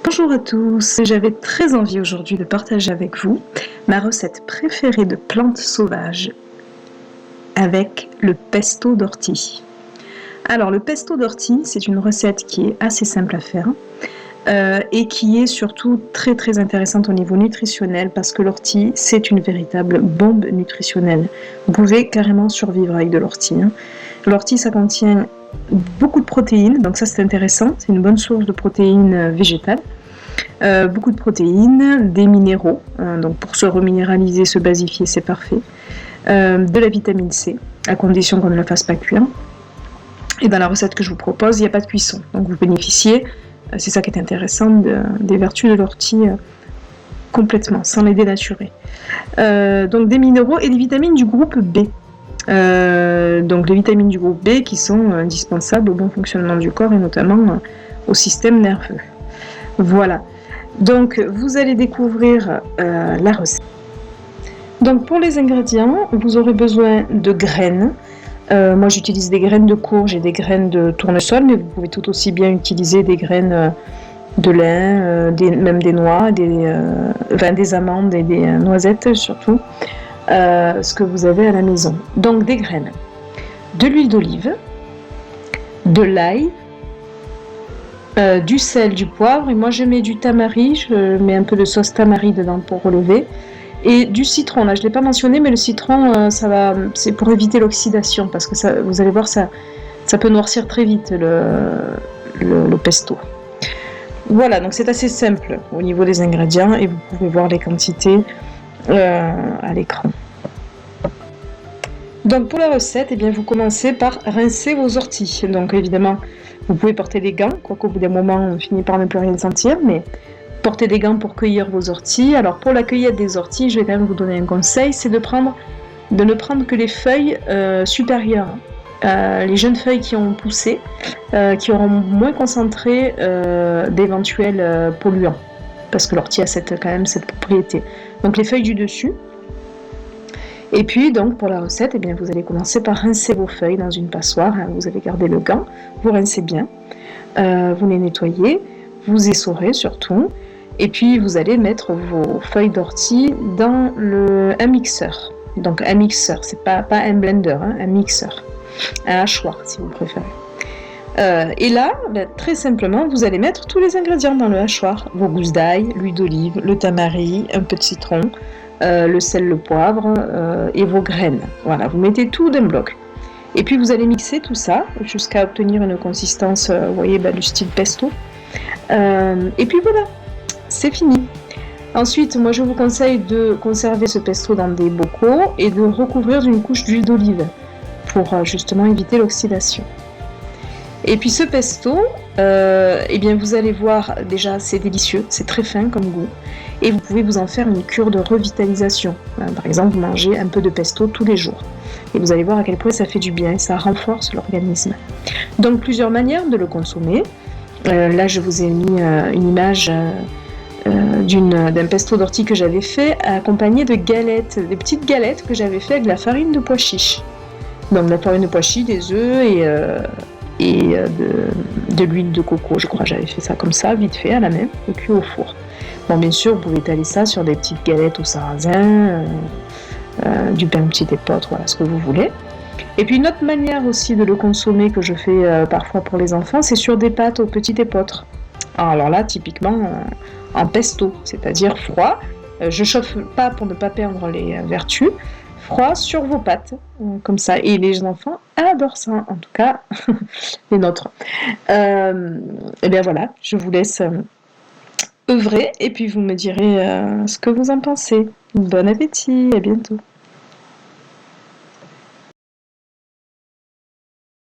Bonjour à tous, j'avais très envie aujourd'hui de partager avec vous ma recette préférée de plantes sauvages avec le pesto d'ortie. Alors le pesto d'ortie, c'est une recette qui est assez simple à faire et qui est surtout très intéressante au niveau nutritionnel parce que l'ortie, c'est une véritable bombe nutritionnelle. Vous pouvez carrément survivre avec de l'ortie. L'ortie, ça contient beaucoup de protéines, donc ça c'est intéressant, c'est une bonne source de protéines végétales. Beaucoup de protéines, des minéraux, donc pour se reminéraliser, se basifier, c'est parfait. De la vitamine C, à condition qu'on ne la fasse pas cuire. Et dans la recette que je vous propose, il n'y a pas de cuisson, donc vous bénéficiez, c'est ça qui est intéressant, des vertus de l'ortie complètement, sans les dénaturer. Donc des minéraux et des vitamines du groupe B. Donc les vitamines du groupe B qui sont indispensables au bon fonctionnement du corps et notamment au système nerveux. Voilà. Donc vous allez découvrir la recette. Donc pour les ingrédients, vous aurez besoin de graines. Moi j'utilise des graines de courge et des graines de tournesol, mais vous pouvez tout aussi bien utiliser des graines de lin, même des noix, des amandes et des noisettes surtout, ce que vous avez à la maison. Donc des graines, de l'huile d'olive, de l'ail, du sel, du poivre, et moi je mets du tamari, je mets un peu de sauce tamari dedans pour relever, et du citron. Là je ne l'ai pas mentionné, mais le citron c'est pour éviter l'oxydation, parce que ça, vous allez voir, ça peut noircir très vite le pesto. Voilà, donc c'est assez simple au niveau des ingrédients, et vous pouvez voir les quantités à l'écran. Donc pour la recette, eh bien, vous commencez par rincer vos orties. Donc évidemment, vous pouvez porter des gants, quoique au bout d'un moment on finit par ne plus rien sentir, mais portez des gants pour cueillir vos orties. Alors pour la cueillette des orties, je vais quand même vous donner un conseil, c'est de ne prendre que les feuilles supérieures. Les jeunes feuilles qui ont poussé, qui auront moins concentré d'éventuels polluants, parce que l'ortie a quand même cette propriété. Donc les feuilles du dessus. Et puis donc pour la recette, eh bien, vous allez commencer par rincer vos feuilles dans une passoire. Vous avez gardé le gant, vous rincez bien, vous les nettoyez, vous essorez surtout, et puis vous allez mettre vos feuilles d'ortie dans un mixeur. Donc un mixeur, c'est pas un blender, un mixeur, un hachoir si vous préférez. Et là, très simplement, vous allez mettre tous les ingrédients dans le hachoir. Vos gousses d'ail, l'huile d'olive, le tamari, un peu de citron, le sel, le poivre et vos graines. Voilà, vous mettez tout d'un bloc. Et puis vous allez mixer tout ça jusqu'à obtenir une consistance, vous voyez, du style pesto. Et puis voilà, c'est fini. Ensuite, moi je vous conseille de conserver ce pesto dans des bocaux et de recouvrir d'une couche d'huile d'olive pour justement éviter l'oxydation. Et puis ce pesto, eh bien vous allez voir, déjà c'est délicieux, c'est très fin comme goût, et vous pouvez vous en faire une cure de revitalisation. Par exemple, vous mangez un peu de pesto tous les jours, et vous allez voir à quel point ça fait du bien, et ça renforce l'organisme. Donc plusieurs manières de le consommer. Là je vous ai mis une image d'un pesto d'ortie que j'avais fait, accompagné de galettes, des petites galettes que j'avais fait avec de la farine de pois chiche. Donc de la farine de pois chiche, des œufs et de l'huile de coco, je crois que j'avais fait ça comme ça, vite fait à la main, et cuit au four. Bon, bien sûr, vous pouvez étaler ça sur des petites galettes au sarrasin, du pain petit épeautre, voilà, ce que vous voulez. Et puis une autre manière aussi de le consommer que je fais parfois pour les enfants, c'est sur des pâtes au petit épeautre. Alors là, typiquement en pesto, c'est-à-dire froid. Je chauffe pas pour ne pas perdre les vertus. Froid sur vos pâtes, comme ça. Et les enfants adorent ça, en tout cas, les nôtres. Et bien voilà, je vous laisse œuvrer, et puis vous me direz ce que vous en pensez. Bon appétit, à bientôt.